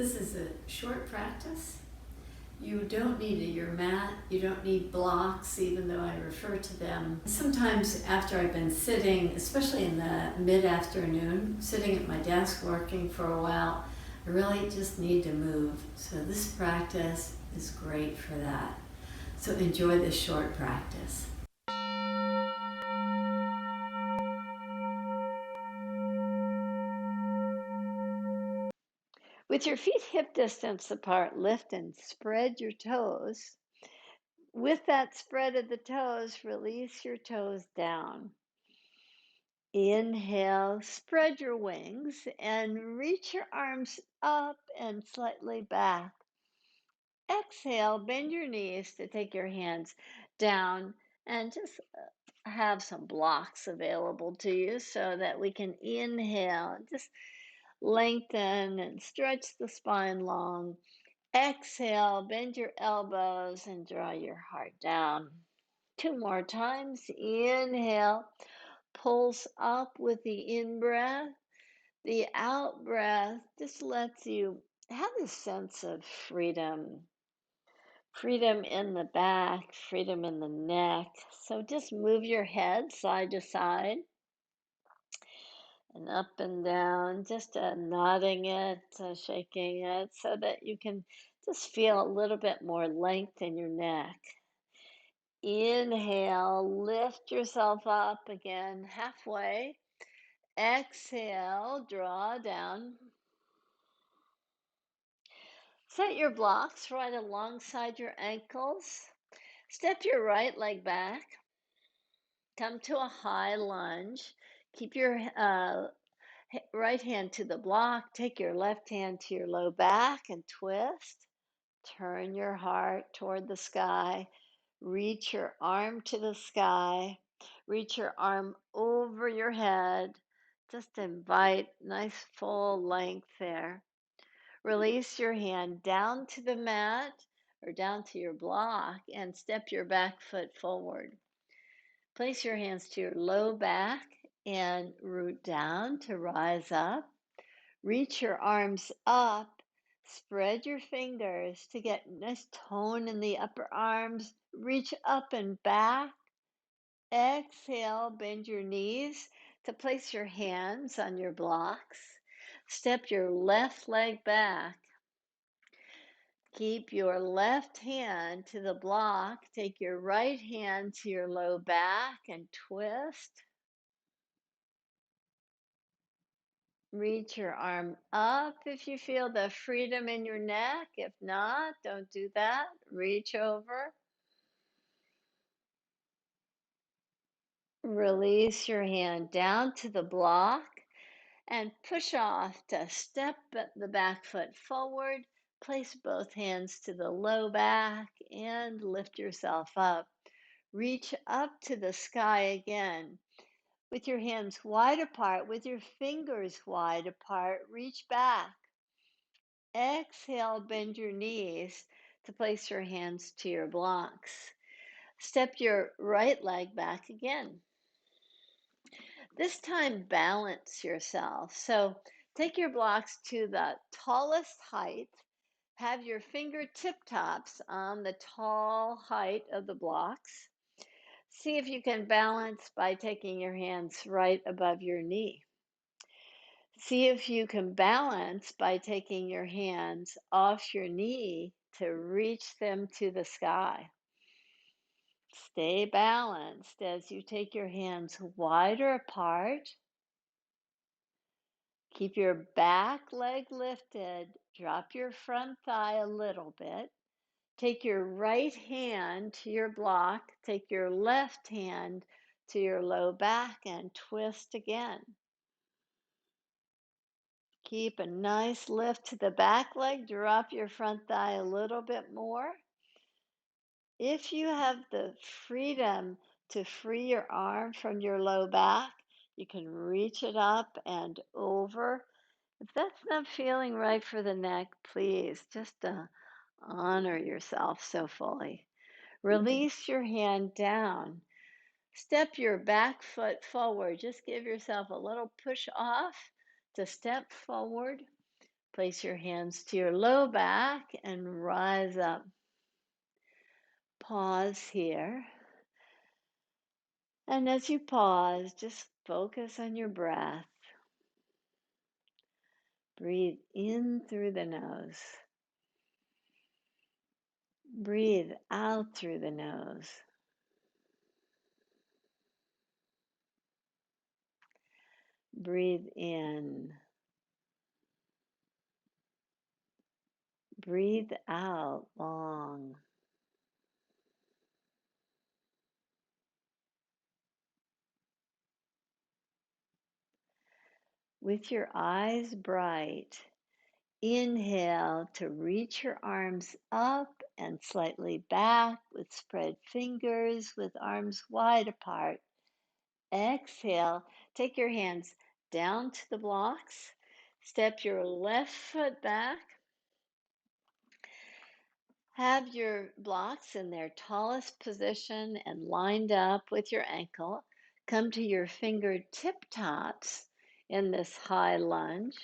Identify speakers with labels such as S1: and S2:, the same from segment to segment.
S1: This is a short practice. You don't need your mat, you don't need blocks, even though I refer to them. Sometimes after I've been sitting, especially in the mid-afternoon, sitting at my desk working for a while, I really just need to move. So this practice is great for that. So enjoy this short practice.
S2: With your feet hip distance apart, lift and spread your toes. With that spread of the toes, release your toes down. Inhale, spread your wings and reach your arms up and slightly back. Exhale, bend your knees to take your hands down and just have some blocks available to you so that we can inhale, just lengthen and stretch the spine long. Exhale, bend your elbows and draw your heart down. 2 more times. Inhale, pulse up with the in breath. The out breath just lets you have this sense of freedom. Freedom in the back, freedom in the neck. So just move your head side to side and up and down, just nodding it, shaking it, so that you can just feel a little bit more length in your neck. Inhale, lift yourself up again halfway. Exhale, draw down. Set your blocks right alongside your ankles. Step your right leg back. Come to a high lunge. Keep your right hand to the block. Take your left hand to your low back and twist. Turn your heart toward the sky. Reach your arm to the sky. Reach your arm over your head. Just invite nice full length there. Release your hand down to the mat or down to your block and step your back foot forward. Place your hands to your low back and root down to rise up. Reach your arms up. Spread your fingers to get nice tone in the upper arms. Reach up and back. Exhale, bend your knees to place your hands on your blocks. Step your left leg back. Keep your left hand to the block. Take your right hand to your low back and twist. Reach your arm up if you feel the freedom in your neck. If not, don't do that. Reach over. Release your hand down to the block and push off to step the back foot forward. Place both hands to the low back and lift yourself up. Reach up to the sky again. With your hands wide apart, with your fingers wide apart, reach back. Exhale, bend your knees to place your hands to your blocks. Step your right leg back again. This time, balance yourself. So take your blocks to the tallest height. Have your fingertip tops on the tall height of the blocks. See if you can balance by taking your hands right above your knee. See if you can balance by taking your hands off your knee to reach them to the sky. Stay balanced as you take your hands wider apart. Keep your back leg lifted. Drop your front thigh a little bit. Take your right hand to your block. Take your left hand to your low back and twist again. Keep a nice lift to the back leg. Drop your front thigh a little bit more. If you have the freedom to free your arm from your low back, you can reach it up and over. If that's not feeling right for the neck, please just honor yourself so fully. Release your hand down. Step your back foot forward. Just give yourself a little push off to step forward. Place your hands to your low back and rise up. Pause here. And as you pause, just focus on your breath. Breathe in through the nose. Breathe out through the nose. Breathe in. Breathe out long. With your eyes bright, inhale to reach your arms up and slightly back with spread fingers with arms wide apart. Exhale, take your hands down to the blocks. Step your left foot back. Have your blocks in their tallest position and lined up with your ankle. Come to your fingertip tops in this high lunge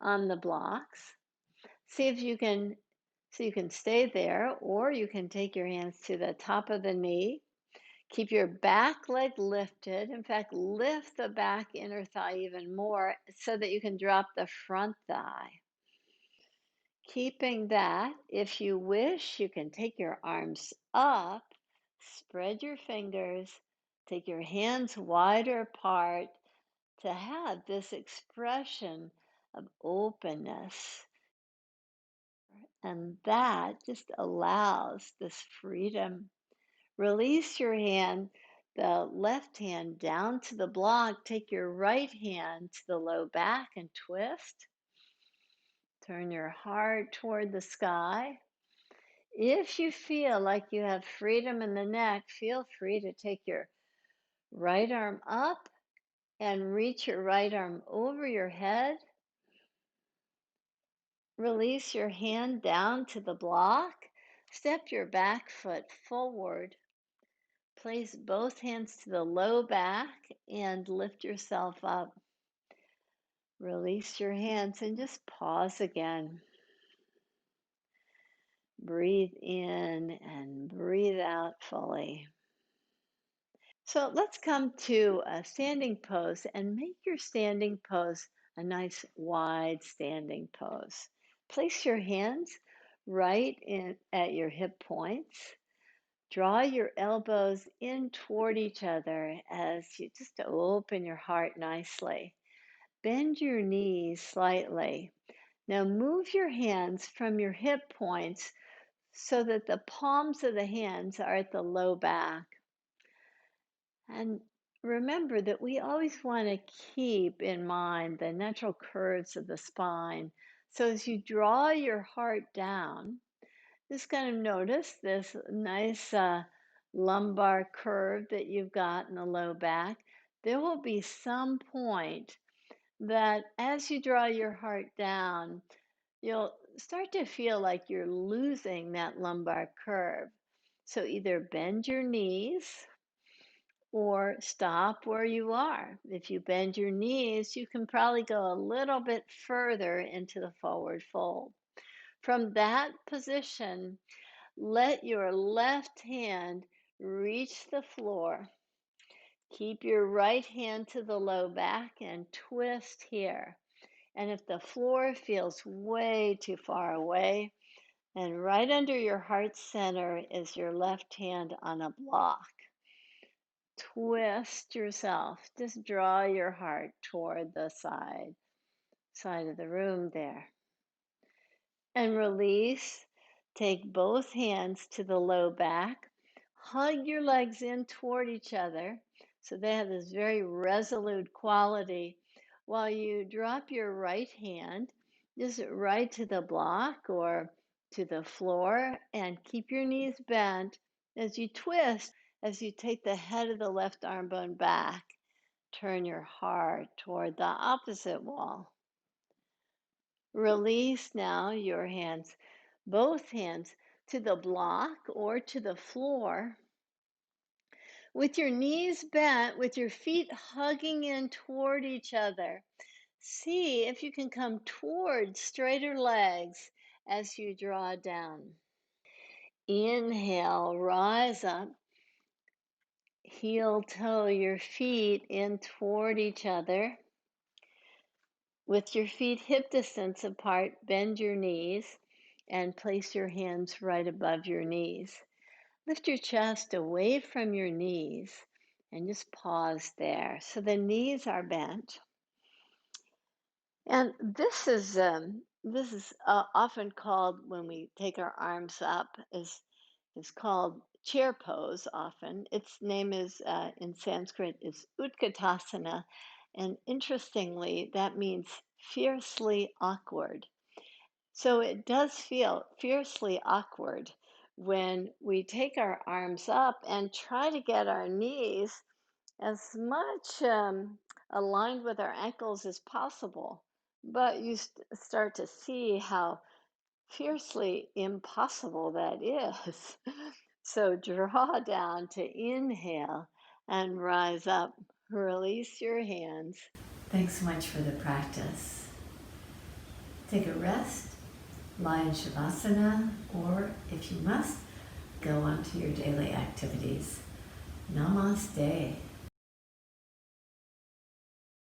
S2: on the blocks. See if you can stay there, or you can take your hands to the top of the knee. Keep your back leg lifted. In fact, lift the back inner thigh even more so that you can drop the front thigh. Keeping that, if you wish, you can take your arms up, spread your fingers, take your hands wider apart to have this expression of openness. And that just allows this freedom. Release your hand, the left hand down to the block. Take your right hand to the low back and twist. Turn your heart toward the sky. If you feel like you have freedom in the neck, feel free to take your right arm up and reach your right arm over your head. Release your hand down to the block. Step your back foot forward. Place both hands to the low back and lift yourself up. Release your hands and just pause again. Breathe in and breathe out fully. So let's come to a standing pose and make your standing pose a nice wide standing pose. Place your hands right in at your hip points. Draw your elbows in toward each other as you just open your heart nicely. Bend your knees slightly. Now move your hands from your hip points so that the palms of the hands are at the low back. And remember that we always want to keep in mind the natural curves of the spine. So as you draw your heart down, just kind of notice this nice lumbar curve that you've got in the low back. There will be some point that as you draw your heart down, you'll start to feel like you're losing that lumbar curve. So either bend your knees or stop where you are. If you bend your knees, you can probably go a little bit further into the forward fold. From that position, let your left hand reach the floor. Keep your right hand to the low back and twist here. And if the floor feels way too far away, and right under your heart center is your left hand on a block. Twist yourself. Just draw your heart toward the side of the room there. And release. Take both hands to the low back. Hug your legs in toward each other so they have this very resolute quality. While you drop your right hand just right to the block or to the floor, and keep your knees bent as you twist, as you take the head of the left arm bone back. Turn your heart toward the opposite wall. Release now your hands, both hands, to the block or to the floor. With your knees bent, with your feet hugging in toward each other, See if you can come towards straighter legs as you draw down. Inhale, rise up, heel toe your feet in toward each other. With your feet hip distance apart, bend your knees and place your hands right above your knees. Lift your chest away from your knees and just pause there. So the knees are bent. And this is often called, when we take our arms up, is called chair pose. Often, its name is in Sanskrit is Utkatasana, and interestingly, that means fiercely awkward. So it does feel fiercely awkward when we take our arms up and try to get our knees as much aligned with our ankles as possible. But you start to see how fiercely impossible that is. So draw down to inhale and rise up. Release your hands.
S1: Thanks so much for the practice. Take a rest, lie in Shavasana, or if you must, go on to your daily activities. Namaste.